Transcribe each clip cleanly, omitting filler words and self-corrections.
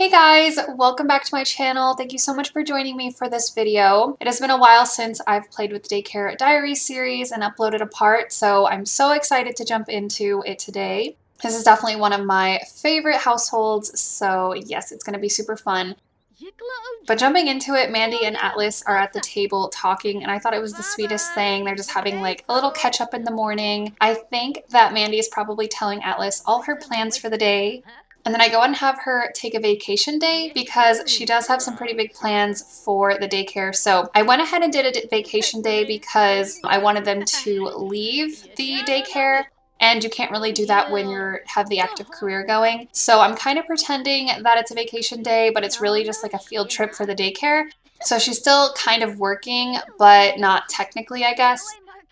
Hey guys, welcome back to my channel. Thank you so much for joining me for this video. It has been a while since I've played with Daycare Diaries series and uploaded a part, so I'm so excited to jump into it today. This is definitely one of my favorite households, so yes, it's going to be super fun. But jumping into it, Mandi and Atlas are at the table talking, and I thought it was the sweetest thing. They're just having like a little catch up in the morning. I think that Mandi is probably telling Atlas all her plans for the day. And then I go and have her take a vacation day because she does have some pretty big plans for the daycare. So I went ahead and did a vacation day because I wanted them to leave the daycare. And you can't really do that when you have the active career going. So I'm kind of pretending that it's a vacation day, but it's really just like a field trip for the daycare. So she's still kind of working, but not technically, I guess.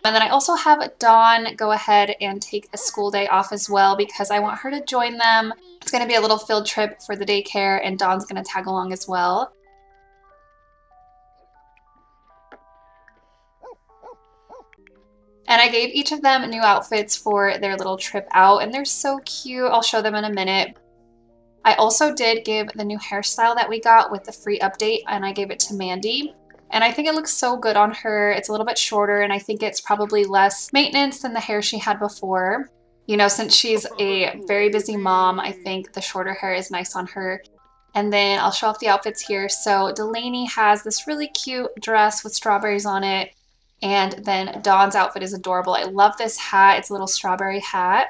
And then I also have Dawn go ahead and take a school day off as well because I want her to join them. It's going to be a little field trip for the daycare, and Dawn's going to tag along as well. And I gave each of them new outfits for their little trip out, and they're so cute. I'll show them in a minute. I also did give the new hairstyle that we got with the free update, and I gave it to Mandi. And I think it looks so good on her. It's a little bit shorter, and I think it's probably less maintenance than the hair she had before. You know, since she's a very busy mom, I think the shorter hair is nice on her. And then I'll show off the outfits here. So Delaney has this really cute dress with strawberries on it. And then Dawn's outfit is adorable. I love this hat. It's a little strawberry hat.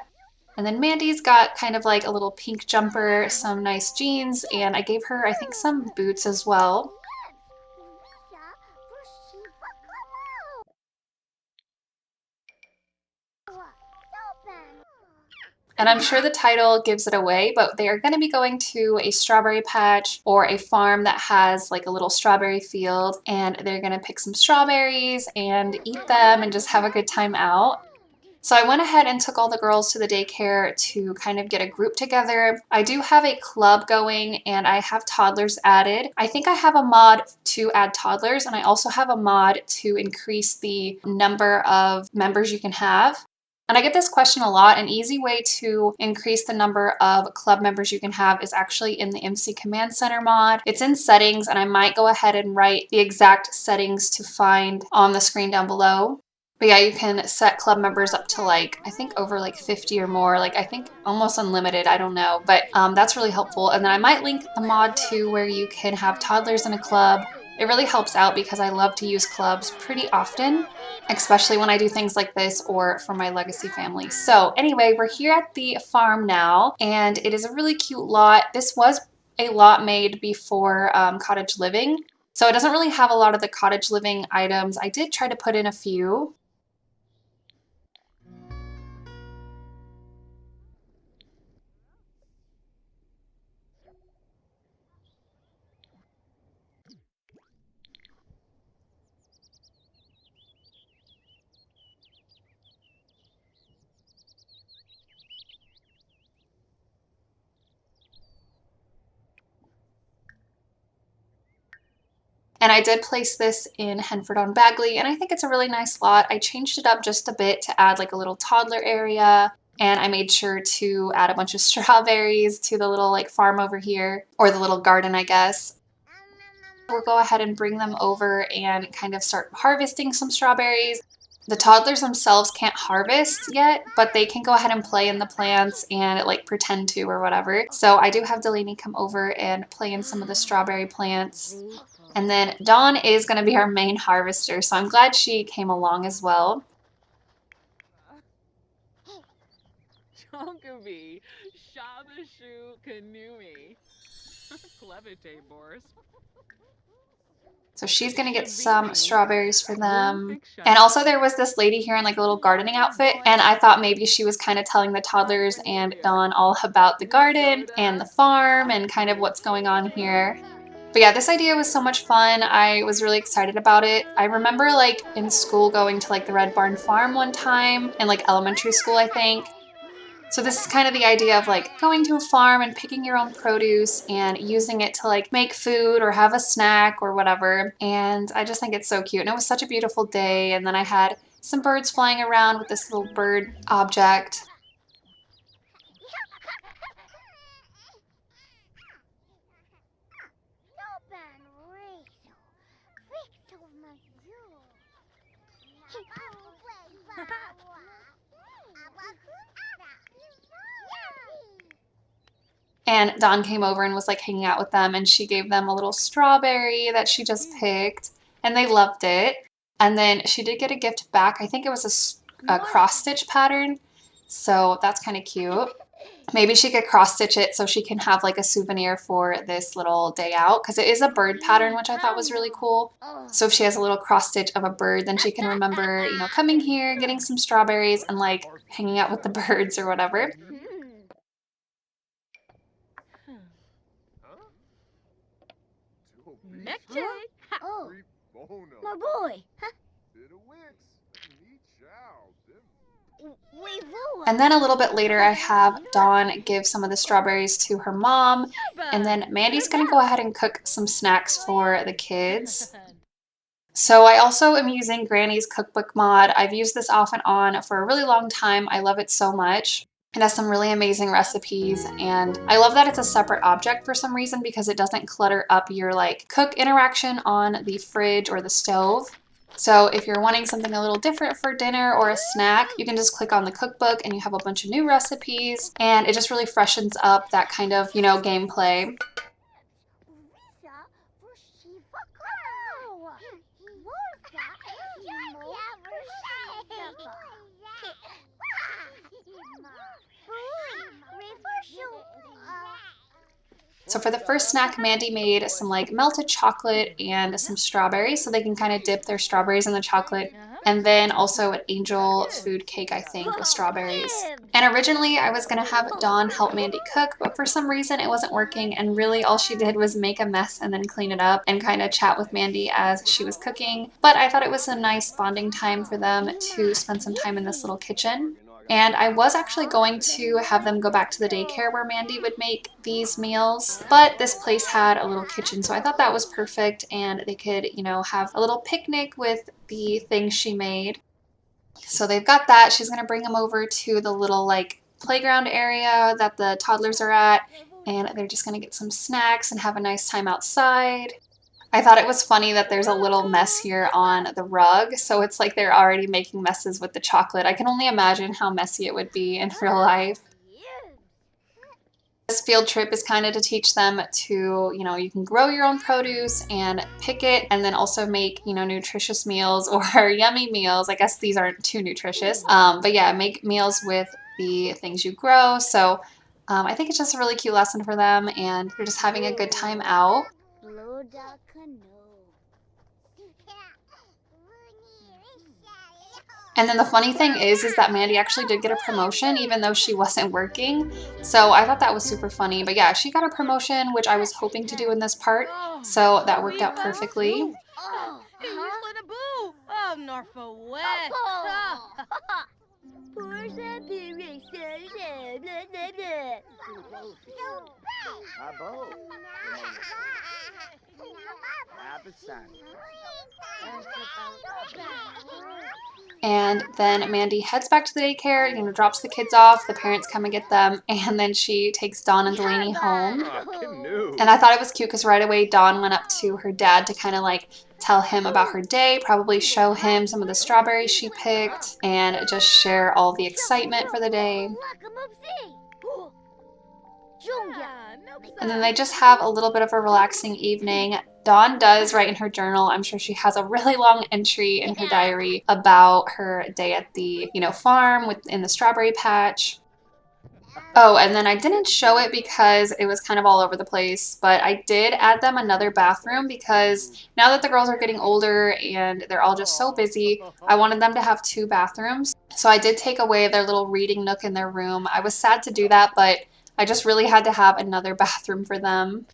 And then Mandi's got kind of like a little pink jumper, some nice jeans, and I gave her, I think, some boots as well. And I'm sure the title gives it away, but they are going to be going to a strawberry patch or a farm that has like a little strawberry field, and they're going to pick some strawberries and eat them and just have a good time out. So I went ahead and took all the girls to the daycare to kind of get a group together. I do have a club going and I have toddlers added. I think I have a mod to add toddlers, and I also have a mod to increase the number of members you can have. And I get this question a lot. An easy way to increase the number of club members you can have is actually in the MC Command Center mod. It's in settings, and I might go ahead and write the exact settings to find on the screen down below. But yeah, you can set club members up to like, I think over like 50 or more, like I think almost unlimited, I don't know. But that's really helpful. And then I might link the mod to where you can have toddlers in a club. It really helps out because I love to use clubs pretty often, especially when I do things like this or for my legacy family. So anyway, we're here at the farm now, and it is a really cute lot. This was a lot made before cottage living. So it doesn't really have a lot of the cottage living items. I did try to put in a few. And I did place this in Henford-on-Bagley, and I think it's a really nice lot. I changed it up just a bit to add like a little toddler area, and I made sure to add a bunch of strawberries to the little like farm over here, or the little garden, I guess. We'll go ahead and bring them over and kind of start harvesting some strawberries. The toddlers themselves can't harvest yet, but they can go ahead and play in the plants and like pretend to or whatever. So I do have Delaney come over and play in some of the strawberry plants. And then Dawn is going to be our main harvester, so I'm glad she came along as well. So she's going to get some strawberries for them. And also there was this lady here in like a little gardening outfit, and I thought maybe she was kind of telling the toddlers and Dawn all about the garden and the farm and kind of what's going on here. But yeah, this idea was so much fun. I was really excited about it. I remember like in school going to like the Red Barn Farm one time in like elementary school, I think. So this is kind of the idea of like going to a farm and picking your own produce and using it to like make food or have a snack or whatever. And I just think it's so cute. And it was such a beautiful day. And then I had some birds flying around with this little bird object. And Dawn came over and was like hanging out with them, and she gave them a little strawberry that she just picked, and they loved it. And then she did get a gift back. I think it was a cross stitch pattern, so that's kind of cute. Maybe she could cross stitch it so she can have like a souvenir for this little day out, because it is a bird pattern, which I thought was really cool. So if she has a little cross stitch of a bird, then she can remember, you know, coming here, getting some strawberries, and like hanging out with the birds or whatever. My boy. And then a little bit later, I have Dawn give some of the strawberries to her mom, and then Mandy's gonna go ahead and cook some snacks for the kids. So I also am using Grannies Cookbook mod. I've used this off and on for a really long time. I love it so much. It has some really amazing recipes, and I love that it's a separate object for some reason because it doesn't clutter up your like cook interaction on the fridge or the stove. So if you're wanting something a little different for dinner or a snack, you can just click on the cookbook and you have a bunch of new recipes, and it just really freshens up that kind of, you know, gameplay. So for the first snack, Mandi made some like melted chocolate and some strawberries so they can kind of dip their strawberries in the chocolate. And then also an angel food cake, I think, with strawberries. And originally I was going to have Dawn help Mandi cook, but for some reason it wasn't working. And really all she did was make a mess and then clean it up and kind of chat with Mandi as she was cooking. But I thought it was a nice bonding time for them to spend some time in this little kitchen. And I was actually going to have them go back to the daycare where Mandi would make these meals, but this place had a little kitchen, so I thought that was perfect, and they could, you know, have a little picnic with the things she made. So they've got that. She's gonna bring them over to the little like playground area that the toddlers are at, and they're just gonna get some snacks and have a nice time outside. I thought it was funny that there's a little mess here on the rug, so it's like they're already making messes with the chocolate. I can only imagine how messy it would be in real life. This field trip is kind of to teach them to, you know, you can grow your own produce and pick it, and then also make, you know, nutritious meals or yummy meals. I guess these aren't too nutritious, but yeah, make meals with the things you grow. So I think it's just a really cute lesson for them, and they're just having a good time out. And then the funny thing is that Mandi actually did get a promotion even though she wasn't working. So I thought that was super funny. But yeah, she got a promotion, which I was hoping to do in this part. So that worked out perfectly. And then Mandi heads back to the daycare, you know, drops the kids off, the parents come and get them, and then she takes Dawn and Delaney home. And I thought it was cute because right away Dawn went up to her dad to kind of like tell him about her day, probably show him some of the strawberries she picked, and just share all the excitement for the day. And then they just have a little bit of a relaxing evening. Dawn does write in her journal, I'm sure she has a really long entry in her diary about her day at the, you know, farm in the strawberry patch. Oh, and then I didn't show it because it was kind of all over the place, but I did add them another bathroom because now that the girls are getting older and they're all just so busy, I wanted them to have two bathrooms. So I did take away their little reading nook in their room. I was sad to do that, but I just really had to have another bathroom for them.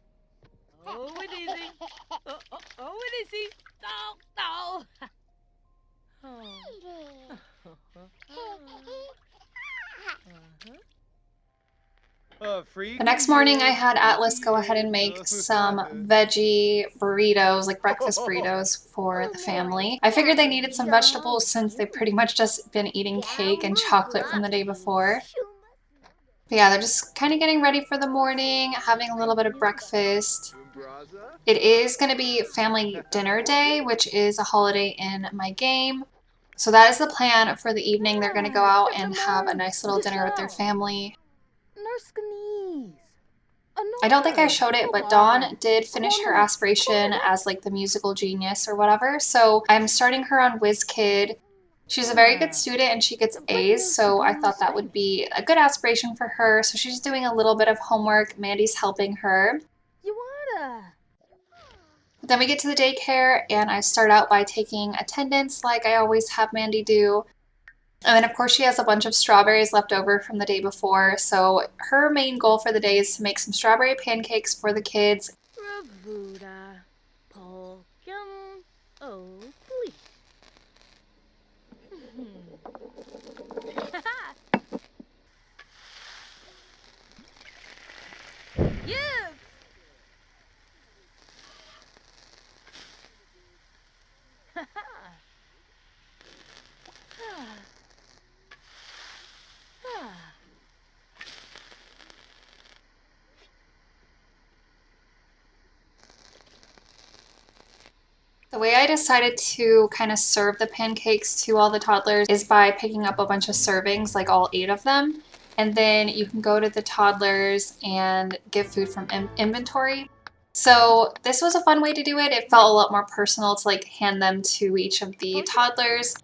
The next morning I had Atlas go ahead and make some veggie burritos, like breakfast burritos for the family. I figured they needed some vegetables since they've pretty much just been eating cake and chocolate from the day before. But yeah, they're just kind of getting ready for the morning, having a little bit of breakfast. It is going to be family dinner day, which is a holiday in my game. So that is the plan for the evening. They're going to go out and have a nice little dinner with their family. I don't think I showed it, but Dawn did finish her aspiration as like the musical genius or whatever. So I'm starting her on WizKid. She's a very good student and she gets A's, so I thought that would be a good aspiration for her. So she's doing a little bit of homework. Mandy's helping her. Then we get to the daycare and I start out by taking attendance like I always have Mandy do. And then of course she has a bunch of strawberries left over from the day before. So her main goal for the day is to make some strawberry pancakes for the kids. The way I decided to kind of serve the pancakes to all the toddlers is by picking up a bunch of servings, like all 8 of them. And then you can go to the toddlers and give food from inventory. So this was a fun way to do it. It felt a lot more personal to like hand them to each of the toddlers.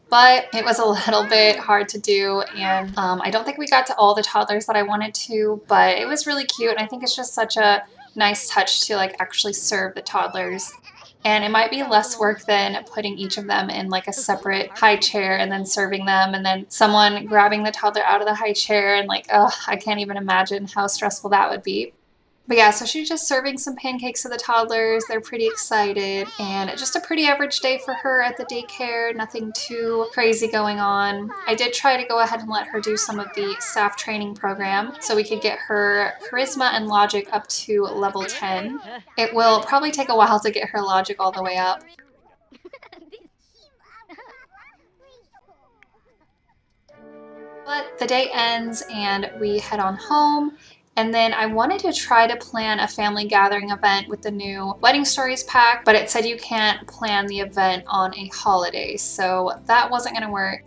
But it was a little bit hard to do, and I don't think we got to all the toddlers that I wanted to, but it was really cute, and I think it's just such a nice touch to like actually serve the toddlers. And it might be less work than putting each of them in like a separate high chair and then serving them, and then someone grabbing the toddler out of the high chair, and like, oh, I can't even imagine how stressful that would be. But yeah, so she's just serving some pancakes to the toddlers. They're pretty excited. And just a pretty average day for her at the daycare. Nothing too crazy going on. I did try to go ahead and let her do some of the staff training program so we could get her charisma and logic up to level 10. It will probably take a while to get her logic all the way up. But the day ends and we head on home. And then I wanted to try to plan a family gathering event with the new Wedding Stories pack, but it said you can't plan the event on a holiday, so that wasn't going to work.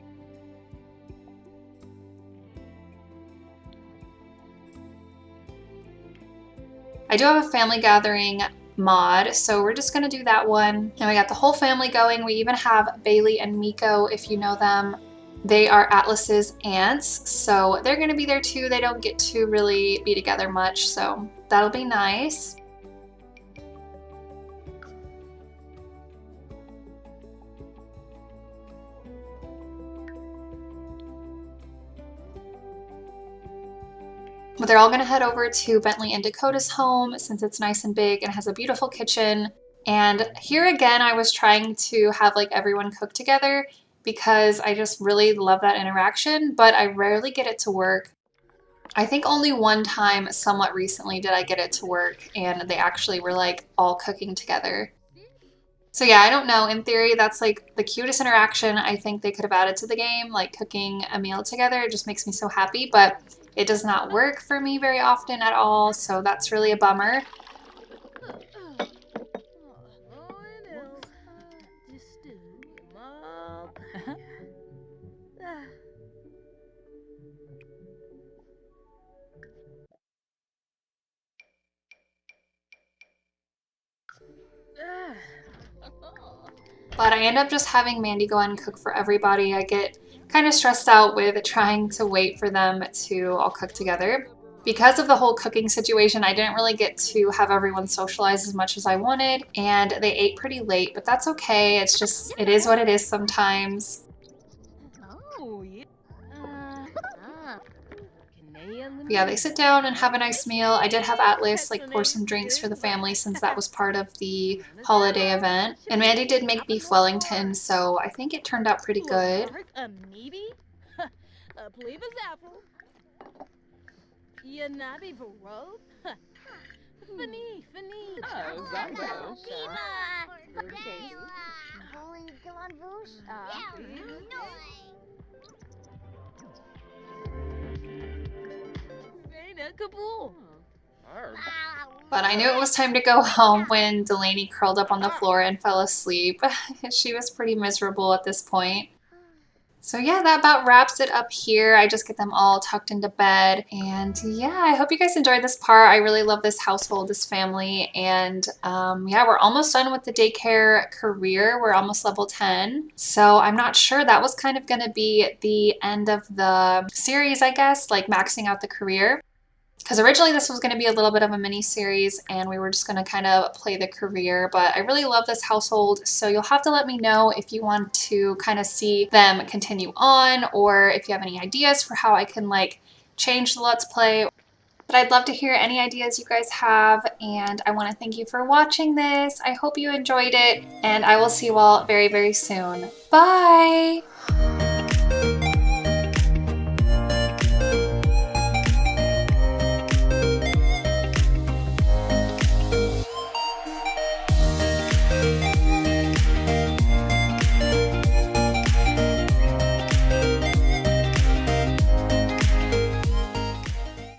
I do have a family gathering mod, so we're just going to do that one. And we got the whole family going. We even have Bailey and Miko, if you know them. They are Atlas's aunts, so they're going to be there too. They don't get to really be together much, so that'll be nice. But they're all going to head over to Bentley and Dakota's home since it's nice and big and has a beautiful kitchen. And here again, I was trying to have like everyone cook together because I just really love that interaction, but I rarely get it to work. I think only one time somewhat recently did I get it to work and they actually were like all cooking together. So yeah, I don't know. In theory, that's like the cutest interaction I think they could have added to the game, like cooking a meal together. It just makes me so happy, but it does not work for me very often at all, so that's really a bummer. But I end up just having Mandi go and cook for everybody. I get kind of stressed out with trying to wait for them to all cook together. Because of the whole cooking situation, I didn't really get to have everyone socialize as much as I wanted, and they ate pretty late, but that's okay. It's just, it is what it is sometimes. Yeah, they sit down and have a nice meal. I did have Atlas like pour some drinks for the family since that was part of the holiday event. And Mandi did make beef Wellington, so I think it turned out pretty good. But I knew it was time to go home when Delaney curled up on the floor and fell asleep. She was pretty miserable at this point. So yeah, that about wraps it up here. I just get them all tucked into bed. And yeah, I hope you guys enjoyed this part. I really love this household, this family. And yeah, we're almost done with the daycare career. We're almost level 10. So I'm not sure. That was kind of going to be the end of the series, I guess, like maxing out the career. Because originally this was going to be a little bit of a mini series and we were just going to kind of play the career, but I really love this household, so you'll have to let me know if you want to kind of see them continue on, or if you have any ideas for how I can like change the Let's Play. But I'd love to hear any ideas you guys have, and I want to thank you for watching this. I hope you enjoyed it, and I will see you all very, very soon. Bye!